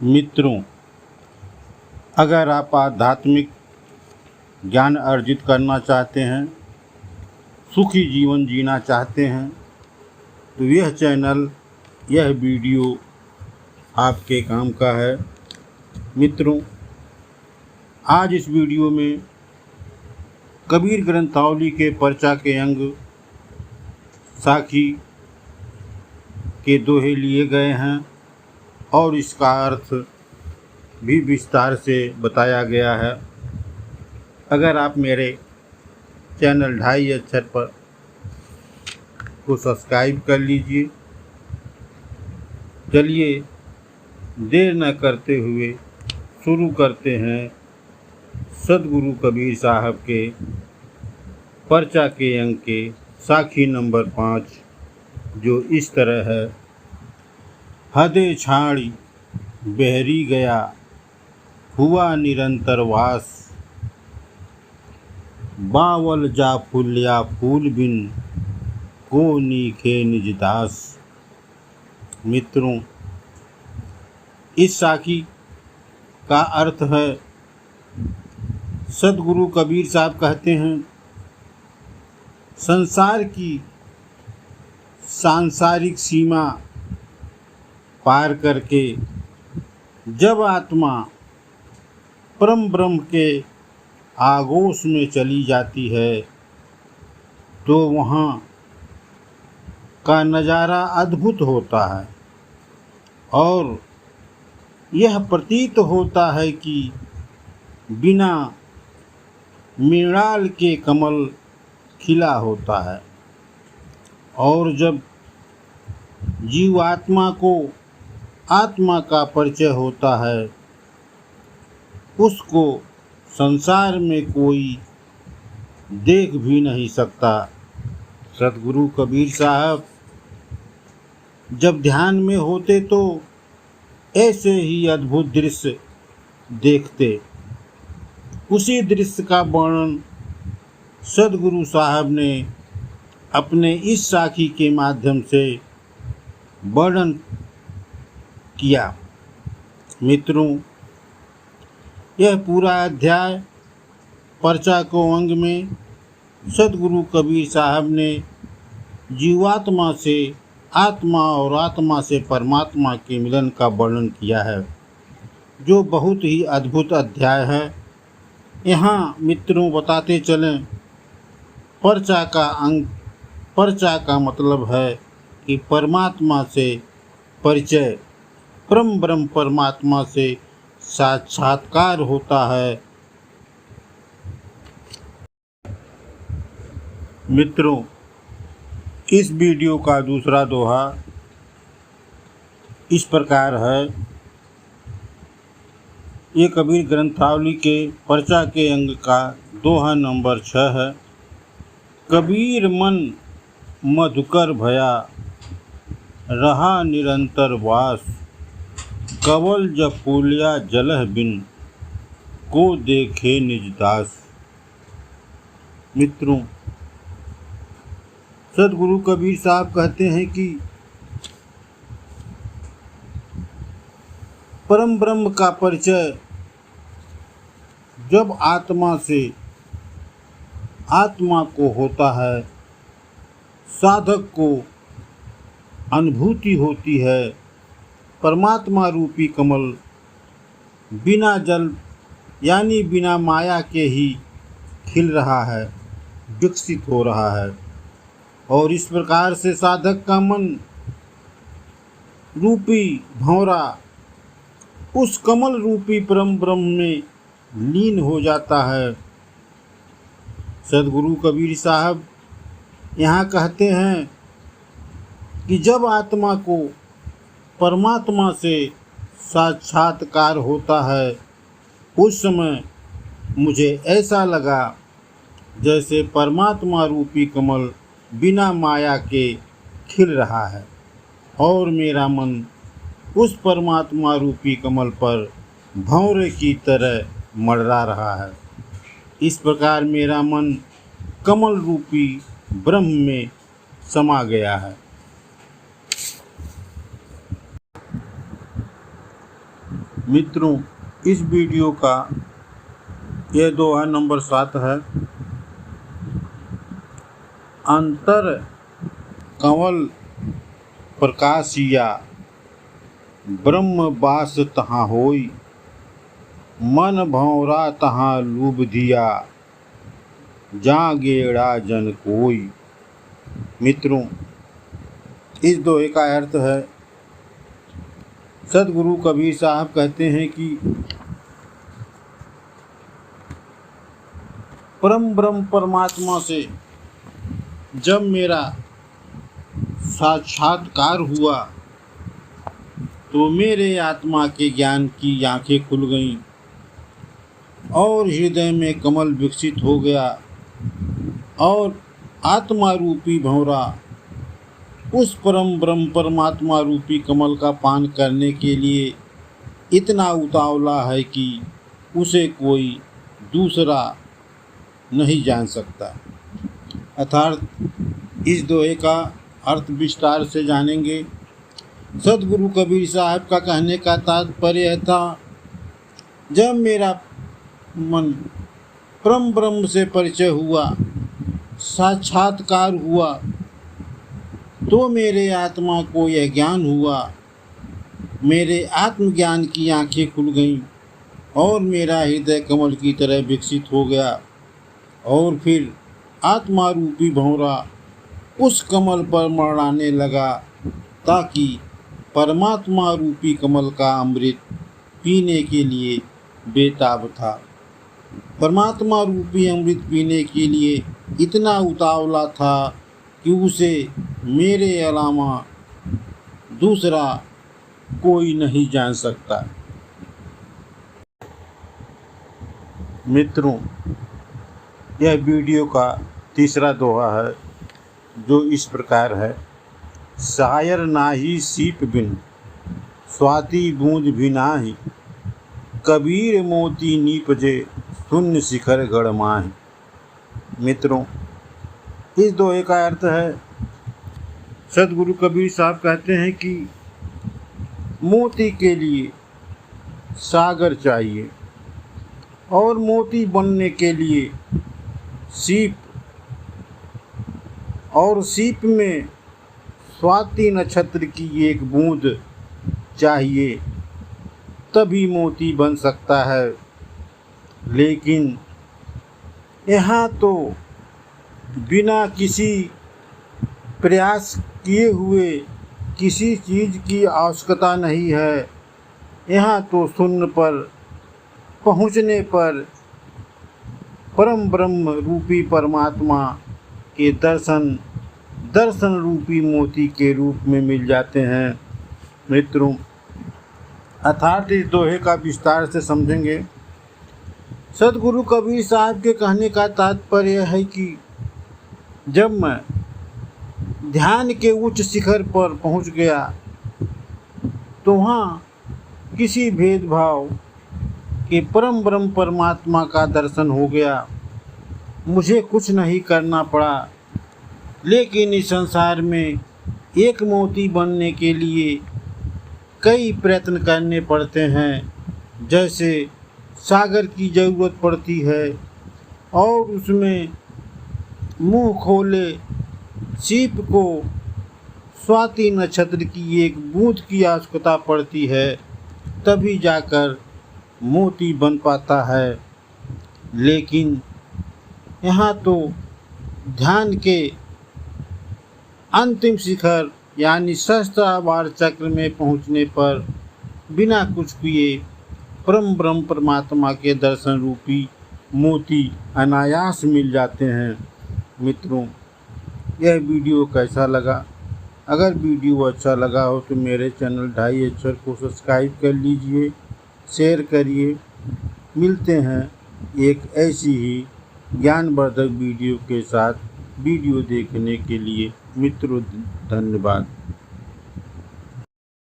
मित्रों, अगर आप आध्यात्मिक ज्ञान अर्जित करना चाहते हैं, सुखी जीवन जीना चाहते हैं, तो यह चैनल, यह वीडियो आपके काम का है। मित्रों, आज इस वीडियो में कबीर ग्रंथावली के पर्चा के अंग साखी के दोहे लिए गए हैं और इसका अर्थ भी विस्तार से बताया गया है। अगर आप मेरे चैनल ढाई अक्षर पर को सब्सक्राइब कर लीजिए। चलिए देर न करते हुए शुरू करते हैं सदगुरु कबीर साहब के पर्चा के अंक के साखी नंबर 5, जो इस तरह है। हदे छाड़ी बहरी गया, हुआ निरंतर वास, बावल जा फूल्या फूल बिन, को नीखे निज दास। मित्रों, इस साखी का अर्थ है, सदगुरु कबीर साहब कहते हैं, संसार की सांसारिक सीमा पार करके जब आत्मा परम ब्रह्म के आगोश में चली जाती है, तो वहाँ का नज़ारा अद्भुत होता है और यह प्रतीत होता है कि बिना मृणाल के कमल खिला होता है। और जब जीवात्मा को आत्मा का परिचय होता है, उसको संसार में कोई देख भी नहीं सकता। सदगुरु कबीर साहब जब ध्यान में होते तो ऐसे ही अद्भुत दृश्य देखते। उसी दृश्य का वर्णन सदगुरु साहब ने अपने इस साखी के माध्यम से वर्णन किया। मित्रों, यह पूरा अध्याय पर्चा को अंग में सदगुरु कबीर साहब ने जीवात्मा से आत्मा और आत्मा से परमात्मा के मिलन का वर्णन किया है, जो बहुत ही अद्भुत अध्याय है। यहाँ मित्रों बताते चलें, पर्चा का मतलब है कि परमात्मा से परिचय, परम ब्रह्म परमात्मा से साक्षात्कार होता है। मित्रों, इस वीडियो का दूसरा दोहा इस प्रकार है। ये कबीर ग्रंथावली के पर्चा के अंग का दोहा नंबर 6 है। कबीर मन मधुकर भया, रहा निरंतर वास, कवल जब फूलिया जलह बिन, को देखे निज दास। मित्रों, सदगुरु कबीर साहब कहते हैं कि परम ब्रह्म का परिचय जब आत्मा से आत्मा को होता है, साधक को अनुभूति होती है, परमात्मा रूपी कमल बिना जल यानी बिना माया के ही खिल रहा है, विकसित हो रहा है। और इस प्रकार से साधक का मन रूपी भंवरा उस कमल रूपी परम ब्रह्म में लीन हो जाता है। सदगुरु कबीर साहब यहाँ कहते हैं कि जब आत्मा को परमात्मा से साक्षात्कार होता है, उस समय मुझे ऐसा लगा जैसे परमात्मा रूपी कमल बिना माया के खिल रहा है और मेरा मन उस परमात्मा रूपी कमल पर भंवरे की तरह मंडरा रहा है। इस प्रकार मेरा मन कमल रूपी ब्रह्म में समा गया है। मित्रों, इस वीडियो का ये दोहा नंबर 7 है। अंतर कंवल प्रकाशिया, ब्रह्म बास तहाँ होई, मन भंवरा तहाँ लूभ दिया, जा गेड़ा जन कोई। मित्रों, इस दोहे का अर्थ है, सदगुरु कबीर साहब कहते हैं कि परम ब्रह्म परमात्मा से जब मेरा साक्षात्कार हुआ तो मेरे आत्मा के ज्ञान की आंखें खुल गईं और हृदय में कमल विकसित हो गया और आत्मा रूपी भंवरा उस परम ब्रह्म परमात्मा रूपी कमल का पान करने के लिए इतना उतावला है कि उसे कोई दूसरा नहीं जान सकता। अर्थात इस दोहे का अर्थ विस्तार से जानेंगे। सदगुरु कबीर साहब का कहने का तात्पर्य था, जब मेरा मन परम ब्रह्म से परिचय हुआ, साक्षात्कार हुआ, तो मेरे आत्मा को यह ज्ञान हुआ, मेरे आत्मज्ञान की आंखें खुल गईं और मेरा हृदय कमल की तरह विकसित हो गया और फिर आत्मा रूपी भंवरा उस कमल पर मड़ाने लगा, ताकि परमात्मा रूपी कमल का अमृत पीने के लिए बेताब था। परमात्मा रूपी अमृत पीने के लिए इतना उतावला था कि उसे मेरे अलावा दूसरा कोई नहीं जान सकता। मित्रों, यह वीडियो का तीसरा दोहा है, जो इस प्रकार है। शायर नाही सीप बिन, स्वाति बूंद भी नाही, कबीर मोती नीपजे, शून्य शिखर गढ़ माही। मित्रों, इस दोहे का अर्थ है, सदगुरु कबीर साहब कहते हैं कि मोती के लिए सागर चाहिए और मोती बनने के लिए सीप, और सीप में स्वाति नक्षत्र की एक बूंद चाहिए, तभी मोती बन सकता है। लेकिन यहाँ तो बिना किसी प्रयास किए हुए किसी चीज़ की आवश्यकता नहीं है। यहाँ तो शून्य पर पहुँचने पर परम ब्रह्म रूपी परमात्मा के दर्शन रूपी मोती के रूप में मिल जाते हैं। मित्रों, अर्थात इस दोहे का विस्तार से समझेंगे। सदगुरु कबीर साहब के कहने का तात्पर्य है कि जब मैं ध्यान के उच्च शिखर पर पहुंच गया तो वहाँ किसी भेदभाव के परम ब्रह्म परमात्मा का दर्शन हो गया। मुझे कुछ नहीं करना पड़ा, लेकिन इस संसार में एक मोती बनने के लिए कई प्रयत्न करने पड़ते हैं। जैसे सागर की ज़रूरत पड़ती है और उसमें मुंह खोले सीप को स्वाति नक्षत्र की एक बूंद की आवश्यकता पड़ती है, तभी जाकर मोती बन पाता है। लेकिन यहाँ तो ध्यान के अंतिम शिखर यानी सहस्त्रार चक्र में पहुँचने पर बिना कुछ किए परम ब्रह्म परमात्मा के दर्शन रूपी मोती अनायास मिल जाते हैं। मित्रों, यह वीडियो कैसा लगा? अगर वीडियो अच्छा लगा हो तो मेरे चैनल ढाई अक्षर को सब्सक्राइब कर लीजिए, शेयर करिए। मिलते हैं एक ऐसी ही ज्ञानवर्धक वीडियो के साथ। वीडियो देखने के लिए मित्रों धन्यवाद।